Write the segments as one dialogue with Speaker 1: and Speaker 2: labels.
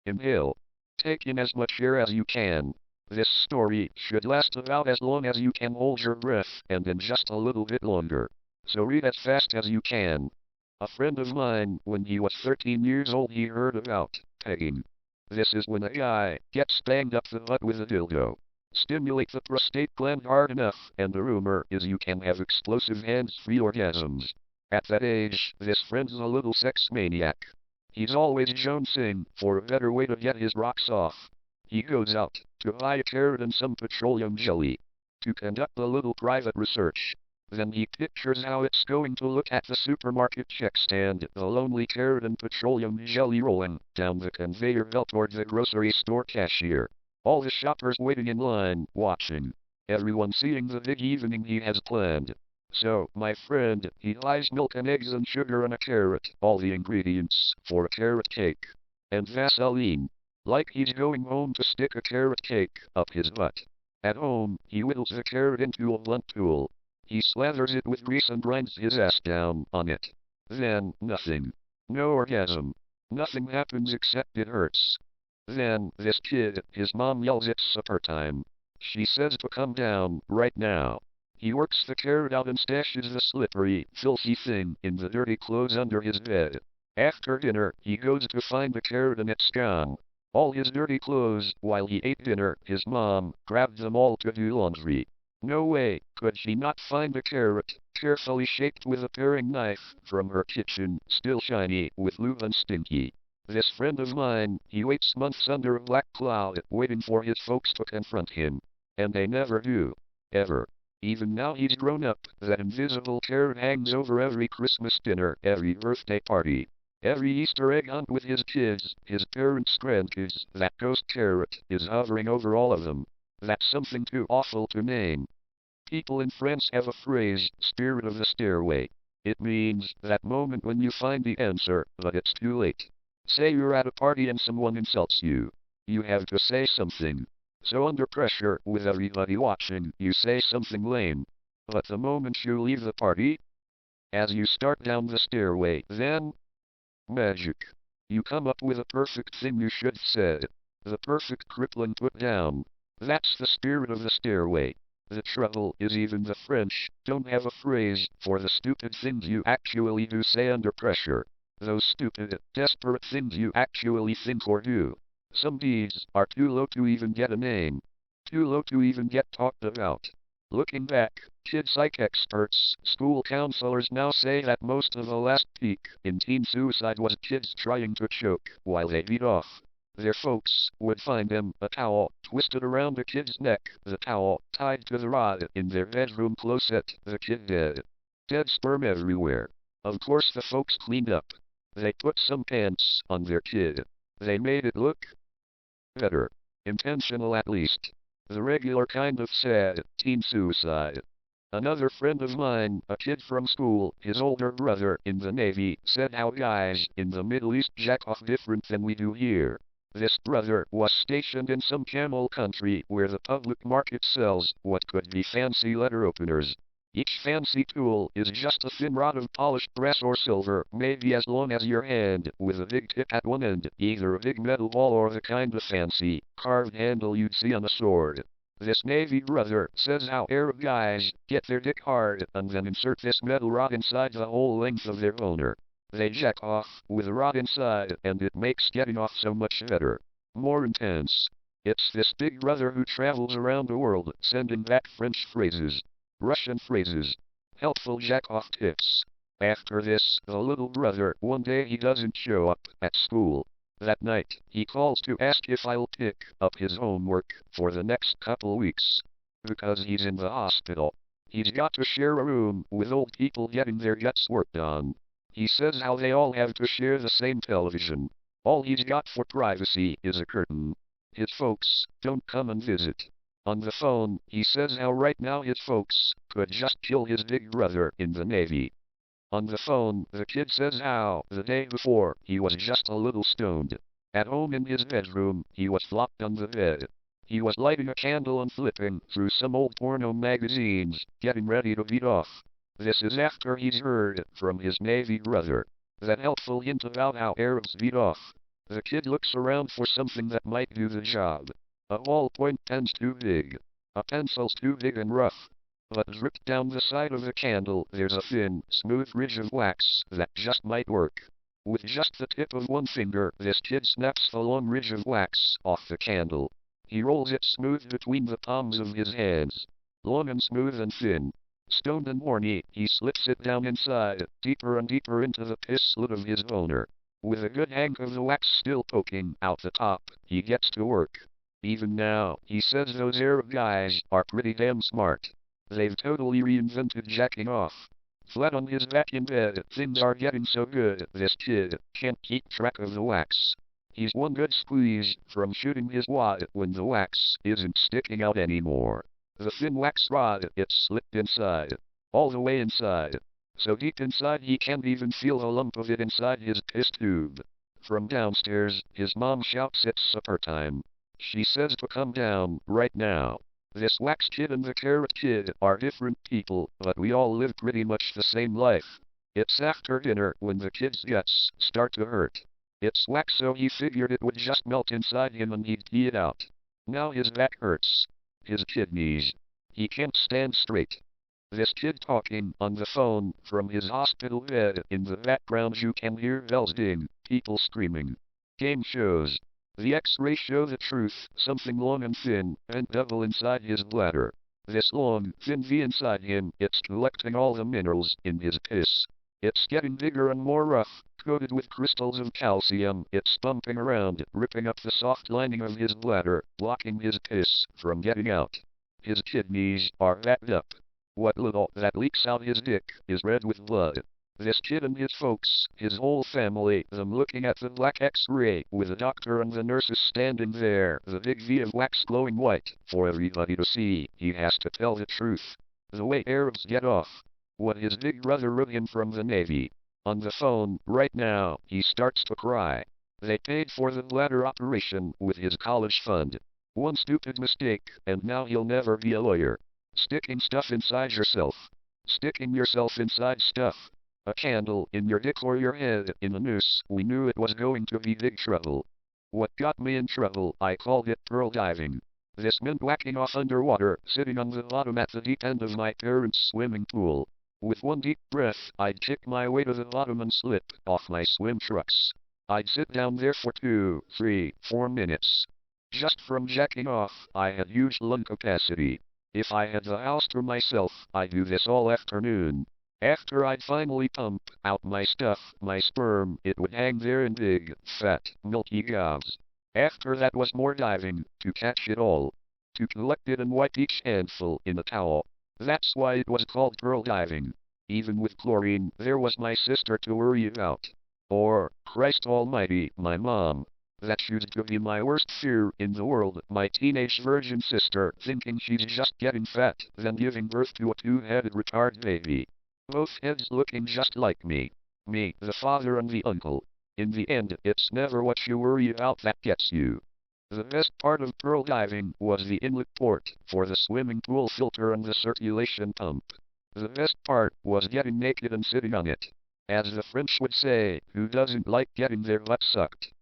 Speaker 1: Inhale. Take in as much air as you can. This story should last about as long as you can hold your breath, and then just a little bit longer. So read as fast as you can. A friend of mine, when he was 13 years old, he heard about pegging. This is when a guy gets banged up the butt with a dildo. Stimulate the prostate gland hard enough, and the rumor is you can have explosive hands-free orgasms. At that age, this friend's a little sex maniac. He's always jonesing for a better way to get his rocks off. He goes out to buy a carrot and some petroleum jelly to conduct a little private research. Then he pictures how it's going to look at the supermarket check stand, the lonely carrot and petroleum jelly rolling down the conveyor belt toward the grocery store cashier. All the shoppers waiting in line, watching. Everyone seeing the big evening he has planned. So, my friend, he buys milk and eggs and sugar and a carrot, all the ingredients for a carrot cake. And Vaseline. Like he's going home to stick a carrot cake up his butt. At home, he whittles the carrot into a blunt tool. He slathers it with grease and grinds his ass down on it. Then, nothing. No orgasm. Nothing happens except it hurts. Then, this kid, his mom yells it's supper time. She says to come down, right now. He works the carrot out and stashes the slippery, filthy thing in the dirty clothes under his bed. After dinner, he goes to find the carrot and it's gone. All his dirty clothes. While he ate dinner, his mom grabbed them all to do laundry. No way could she not find the carrot, carefully shaped with a paring knife, from her kitchen, still shiny with lube and stinky. This friend of mine, he waits months under a black cloud, waiting for his folks to confront him. And they never do. Ever. Even now he's grown up, that invisible carrot hangs over every Christmas dinner, every birthday party. Every Easter egg hunt with his kids, his parents' grandkids, that ghost carrot is hovering over all of them. That's something too awful to name. People in France have a phrase, spirit of the stairway. It means that moment when you find the answer, but it's too late. Say you're at a party and someone insults you. You have to say something. So under pressure, with everybody watching, you say something lame. But the moment you leave the party, as you start down the stairway, then magic. You come up with a perfect thing you should have said. The perfect crippling put down. That's the spirit of the stairway. The trouble is even the French don't have a phrase for the stupid things you actually do say under pressure. Those stupid, desperate things you actually think or do. Some deeds are too low to even get a name. Too low to even get talked about. Looking back, kid psych experts, school counselors now say that most of the last peak in teen suicide was kids trying to choke while they beat off. Their folks would find them a towel twisted around the kid's neck, the towel tied to the rod in their bedroom closet, the kid dead. Dead sperm everywhere. Of course the folks cleaned up. They put some pants on their kid. They made it look better. Intentional at least. The regular kind of sad teen suicide. Another friend of mine, a kid from school, his older brother in the Navy, said how guys in the Middle East jack off different than we do here. This brother was stationed in some camel country where the public market sells what could be fancy letter openers. Each fancy tool is just a thin rod of polished brass or silver, maybe as long as your hand, with a big tip at one end, either a big metal ball or the kind of fancy, carved handle you'd see on a sword. This Navy brother says how Arab guys get their dick hard and then insert this metal rod inside the whole length of their boner. They jack off with a rod inside, and it makes getting off so much better. More intense. It's this big brother who travels around the world, sending back French phrases, Russian phrases, helpful jack-off tips. After this, the little brother, one day he doesn't show up at school. That night, he calls to ask if I'll pick up his homework for the next couple weeks. Because he's in the hospital. He's got to share a room with old people getting their guts worked on. He says how they all have to share the same television. All he's got for privacy is a curtain. His folks don't come and visit. On the phone, he says how right now his folks could just kill his big brother in the Navy. On the phone, the kid says how, the day before, he was just a little stoned. At home in his bedroom, he was flopped on the bed. He was lighting a candle and flipping through some old porno magazines, getting ready to beat off. This is after he's heard from his Navy brother that helpful hint about how Arabs beat off. The kid looks around for something that might do the job. A ballpoint pen's too big. A pencil's too big and rough. But dripped down the side of the candle, there's a thin, smooth ridge of wax that just might work. With just the tip of one finger, this kid snaps the long ridge of wax off the candle. He rolls it smooth between the palms of his hands. Long and smooth and thin. Stoned and horny, he slips it down inside, deeper and deeper into the piss slit of his boner. With a good hank of the wax still poking out the top, he gets to work. Even now, he says those Arab guys are pretty damn smart. They've totally reinvented jacking off. Flat on his back in bed, things are getting so good, this kid can't keep track of the wax. He's one good squeeze from shooting his wad when the wax isn't sticking out anymore. The thin wax rod, it's slipped inside. All the way inside. So deep inside he can't even feel a lump of it inside his piss tube. From downstairs, his mom shouts it's supper time. She says to come down, right now. This wax kid and the carrot kid are different people, but we all live pretty much the same life. It's after dinner when the kid's guts start to hurt. It's wax, so he figured it would just melt inside him and he'd pee it out. Now his back hurts. His kidneys. He can't stand straight. This kid talking on the phone from his hospital bed. In the background you can hear bells ding, people screaming. Game shows. The X-rays show the truth, something long and thin, and devil inside his bladder. This long, thin V inside him, it's collecting all the minerals in his piss. It's getting bigger and more rough, coated with crystals of calcium. It's bumping around, ripping up the soft lining of his bladder, blocking his piss from getting out. His kidneys are backed up. What little that leaks out his dick is red with blood. This kid and his folks, his whole family, them looking at the black X-ray, with the doctor and the nurses standing there, the big V of wax glowing white, for everybody to see. He has to tell the truth. The way Arabs get off. What his big brother wrote him from the Navy. On the phone, right now, he starts to cry. They paid for the bladder operation with his college fund. One stupid mistake, and now he'll never be a lawyer. Sticking stuff inside yourself. Sticking yourself inside stuff. A candle in your dick or your head in a noose. We knew it was going to be big trouble. What got me in trouble, I called it pearl diving. This meant whacking off underwater, sitting on the bottom at the deep end of my parents' swimming pool. With one deep breath, I'd kick my way to the bottom and slip off my swim trunks. I'd sit down there for 2, 3, 4 minutes. Just from jacking off, I had huge lung capacity. If I had the house to myself, I'd do this all afternoon. After I'd finally pump out my stuff, my sperm, it would hang there in big, fat, milky gobs. After that was more diving, to catch it all. To collect it and wipe each handful in a towel. That's why it was called pearl diving. Even with chlorine, there was my sister to worry about. Or, Christ almighty, my mom. That used to be my worst fear in the world, my teenage virgin sister, thinking she's just getting fat, then giving birth to a two-headed retard baby. Both heads looking just like me. Me, the father and the uncle. In the end, it's never what you worry about that gets you. The best part of pearl diving was the inlet port for the swimming pool filter and the circulation pump. The best part was getting naked and sitting on it. As the French would say, who doesn't like getting their butt sucked?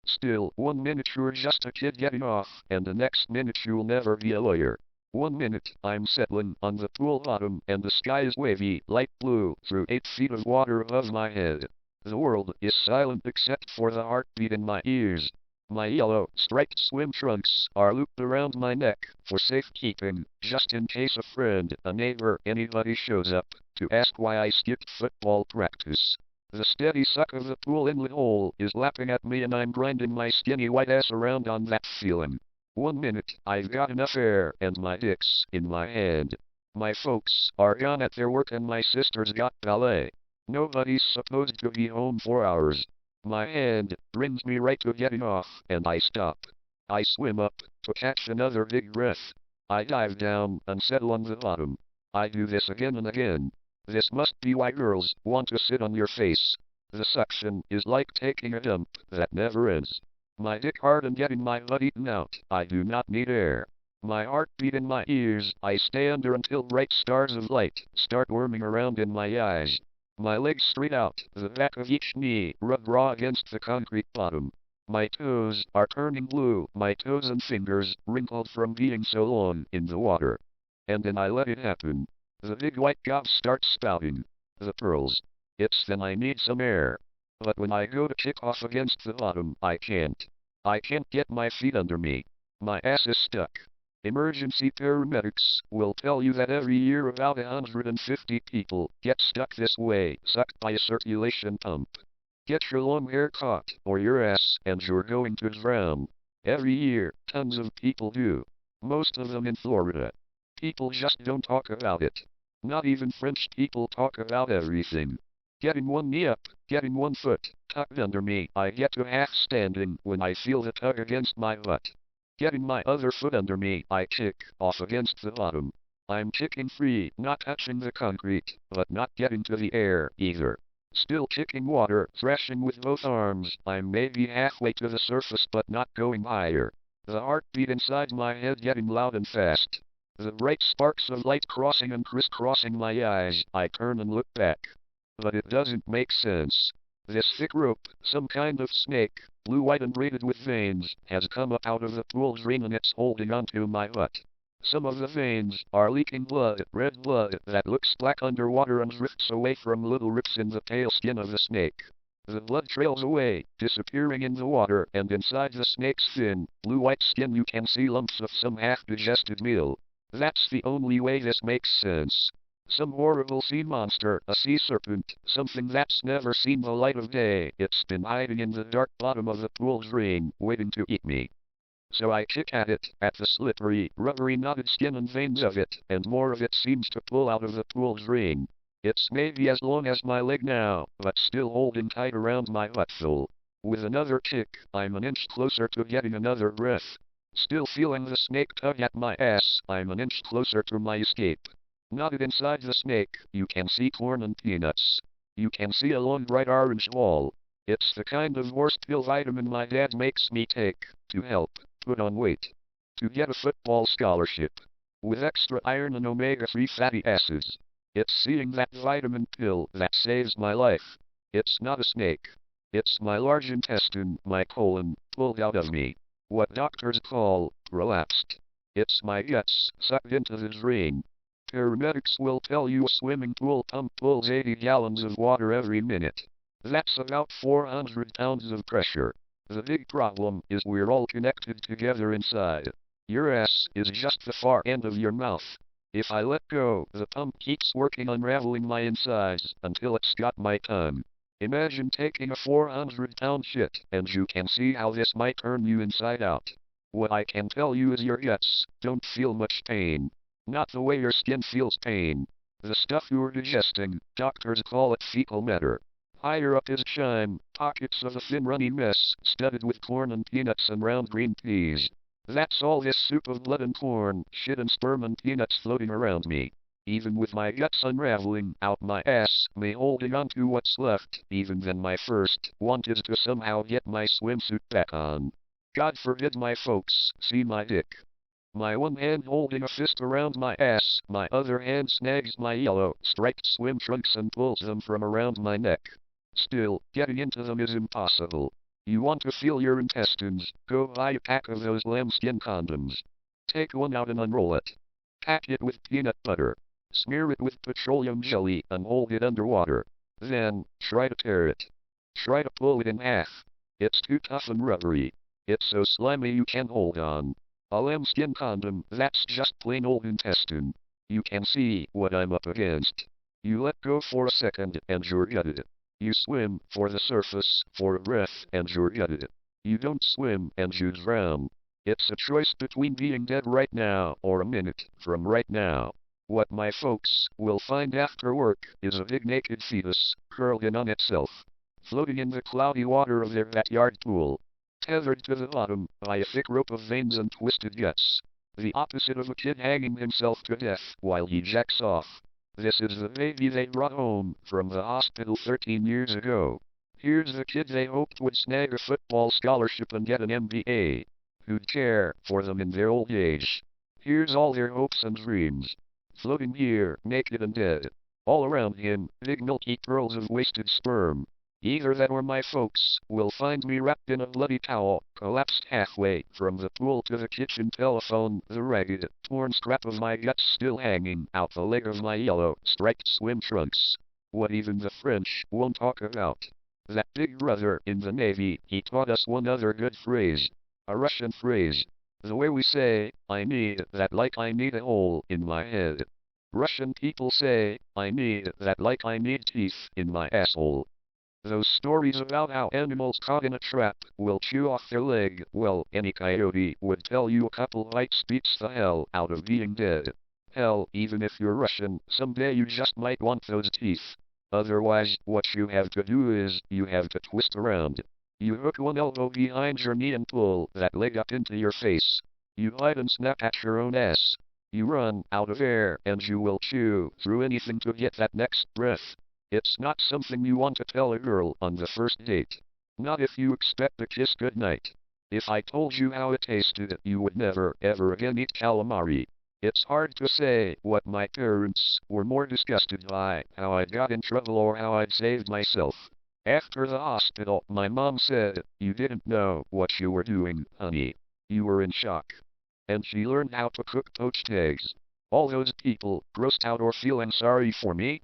Speaker 1: Still, 1 minute you're just a kid getting off, and the next minute you'll never be a lawyer. 1 minute, I'm settling on the pool bottom, and the sky is wavy, light blue, through 8 feet of water above my head. The world is silent except for the heartbeat in my ears. My yellow, striped swim trunks are looped around my neck for safekeeping, just in case a friend, a neighbor, anybody shows up to ask why I skipped football practice. The steady suck of the pool inlet hole is lapping at me and I'm grinding my skinny white ass around on that feeling. 1 minute, I've got enough air and my dick's in my hand. My folks are gone at their work and my sister's got ballet. Nobody's supposed to be home for hours. My hand brings me right to getting off, and I stop. I swim up to catch another big breath. I dive down and settle on the bottom. I do this again and again. This must be why girls want to sit on your face. The suction is like taking a dump that never ends. My dick hard and getting my butt eaten out. I do not need air. My heartbeat in my ears. I stay under until bright stars of light start worming around in my eyes. My legs straight out, the back of each knee rubbed raw against the concrete bottom. My toes are turning blue, my toes and fingers, wrinkled from being so long in the water. And then I let it happen. The big white gobs start spouting. The pearls. It's then I need some air. But when I go to kick off against the bottom, I can't. I can't get my feet under me. My ass is stuck. Emergency paramedics will tell you that every year about 150 people get stuck this way, sucked by a circulation pump. Get your long hair caught, or your ass, and you're going to drown. Every year, tons of people do. Most of them in Florida. People just don't talk about it. Not even French people talk about everything. Getting one knee up, getting one foot tucked under me, I get to half standing when I feel the tug against my butt. Getting my other foot under me, I kick off against the bottom. I'm kicking free, not touching the concrete, but not getting to the air either. Still kicking water, thrashing with both arms, I'm maybe halfway to the surface but not going higher. The heartbeat inside my head getting loud and fast. The bright sparks of light crossing and crisscrossing my eyes, I turn and look back. But it doesn't make sense. This thick rope, some kind of snake, blue-white and braided with veins, has come up out of the pool's ring and it's holding onto my butt. Some of the veins are leaking blood, red blood, that looks black underwater and drifts away from little rips in the pale skin of the snake. The blood trails away, disappearing in the water, and inside the snake's thin, blue-white skin you can see lumps of some half-digested meal. That's the only way this makes sense. Some horrible sea monster, a sea serpent, something that's never seen the light of day. It's been hiding in the dark bottom of the pool's ring, waiting to eat me. So I kick at it, at the slippery, rubbery knotted skin and veins of it, and more of it seems to pull out of the pool's ring. It's maybe as long as my leg now, but still holding tight around my butthole. With another kick, I'm an inch closer to getting another breath. Still feeling the snake tug at my ass, I'm an inch closer to my escape. Knotted inside the snake, you can see corn and peanuts. You can see a long bright orange ball. It's the kind of worst pill vitamin my dad makes me take, to help put on weight. To get a football scholarship. With extra iron and omega-3 fatty acids. It's seeing that vitamin pill that saves my life. It's not a snake. It's my large intestine, my colon, pulled out of me. What doctors call prolapsed. It's my guts sucked into this ring. Paramedics will tell you a swimming pool pump pulls 80 gallons of water every minute. That's about 400 pounds of pressure. The big problem is we're all connected together inside. Your ass is just the far end of your mouth. If I let go, the pump keeps working unraveling my insides until it's got my tongue. Imagine taking a 400-pound shit, and you can see how this might turn you inside out. What I can tell you is your guts don't feel much pain. Not the way your skin feels pain. The stuff you're digesting, doctors call it fecal matter. Higher up is chyme, pockets of a thin runny mess, studded with corn and peanuts and round green peas. That's all this soup of blood and corn, shit and sperm and peanuts floating around me. Even with my guts unraveling out my ass, me holding on to what's left, even then my first want is to somehow get my swimsuit back on. God forbid my folks see my dick. My one hand holding a fist around my ass, my other hand snags my yellow, striped swim trunks and pulls them from around my neck. Still, getting into them is impossible. You want to feel your intestines, go buy a pack of those lambskin condoms. Take one out and unroll it. Pack it with peanut butter. Smear it with petroleum jelly and hold it underwater. Then, try to tear it. Try to pull it in half. It's too tough and rubbery. It's so slimy you can't hold on. A lambskin condom, that's just plain old intestine. You can see what I'm up against. You let go for a second and you're gutted. You swim for the surface for a breath and you're gutted. You don't swim and you drown. It's a choice between being dead right now or a minute from right now. What my folks will find after work is a big naked fetus, curled in on itself, floating in the cloudy water of their backyard pool, tethered to the bottom by a thick rope of veins and twisted guts. The opposite of a kid hanging himself to death while he jacks off. This is the baby they brought home from the hospital 13 years ago. Here's the kid they hoped would snag a football scholarship and get an MBA. Who'd care for them in their old age? Here's all their hopes and dreams. Floating here, naked and dead. All around him, big milky pearls of wasted sperm. Either that or my folks will find me wrapped in a bloody towel, collapsed halfway from the pool to the kitchen telephone, the ragged, torn scrap of my guts still hanging out the leg of my yellow, striped swim trunks. What even the French won't talk about. That big brother in the Navy, he taught us one other good phrase. A Russian phrase. The way we say, I need that like I need a hole in my head. Russian people say, I need that like I need teeth in my asshole. Those stories about how animals caught in a trap will chew off their leg, well, any coyote would tell you a couple bites beats the hell out of being dead. Hell, even if you're Russian, someday you just might want those teeth. Otherwise, what you have to do is, you have to twist around. You hook one elbow behind your knee and pull that leg up into your face. You hide and snap at your own ass. You run out of air and you will chew through anything to get that next breath. It's not something you want to tell a girl on the first date. Not if you expect a kiss goodnight. If I told you how it tasted, you would never ever again eat calamari. It's hard to say what my parents were more disgusted by, how I got in trouble or how I'd saved myself. After the hospital, my mom said, "You didn't know what you were doing, honey. You were in shock." And she learned how to cook poached eggs. All those people grossed out or feeling sorry for me?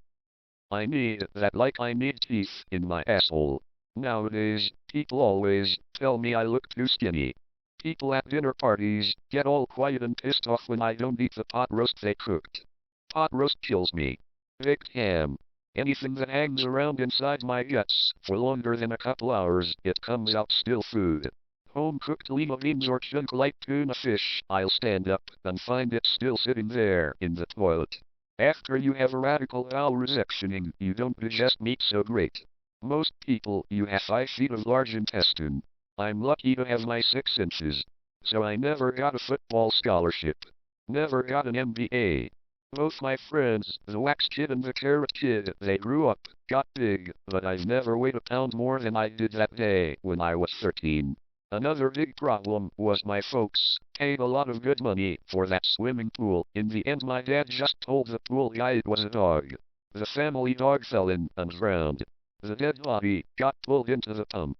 Speaker 1: I need that like I need teeth in my asshole. Nowadays, people always tell me I look too skinny. People at dinner parties get all quiet and pissed off when I don't eat the pot roast they cooked. Pot roast kills me. Baked ham. Anything that hangs around inside my guts for longer than a couple hours, it comes out still food. Home-cooked lima beans or chunk light tuna fish, I'll stand up and find it still sitting there in the toilet. After you have a radical bowel resectioning, you don't digest meat so great. Most people, you have 5 feet of large intestine. I'm lucky to have my 6 inches. So I never got a football scholarship. Never got an MBA. Both my friends, the wax kid and the carrot kid, they grew up, got big, but I've never weighed a pound more than I did that day when I was 13. Another big problem was my folks paid a lot of good money for that swimming pool. In the end, my dad just told the pool guy it was a dog. The family dog fell in and drowned. The dead body got pulled into the pump.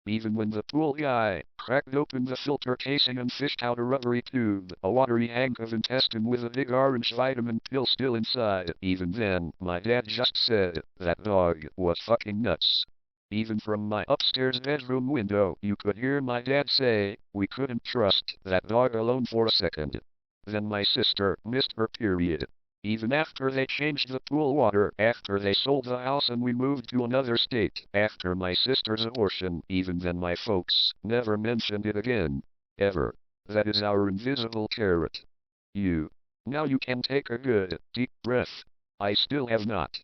Speaker 1: Even when the pool guy cracked open the filter casing and fished out a rubbery tube, a watery hank of intestine with a big orange vitamin pill still inside, even then, my dad just said that dog was fucking nuts. Even from my upstairs bedroom window, you could hear my dad say, "We couldn't trust that dog alone for a second." Then my sister missed her period. Even after they changed the pool water, after they sold the house and we moved to another state, after my sister's abortion, even then my folks never mentioned it again. Ever. That is our invisible carrot. You. Now you can take a good, deep breath. I still have not.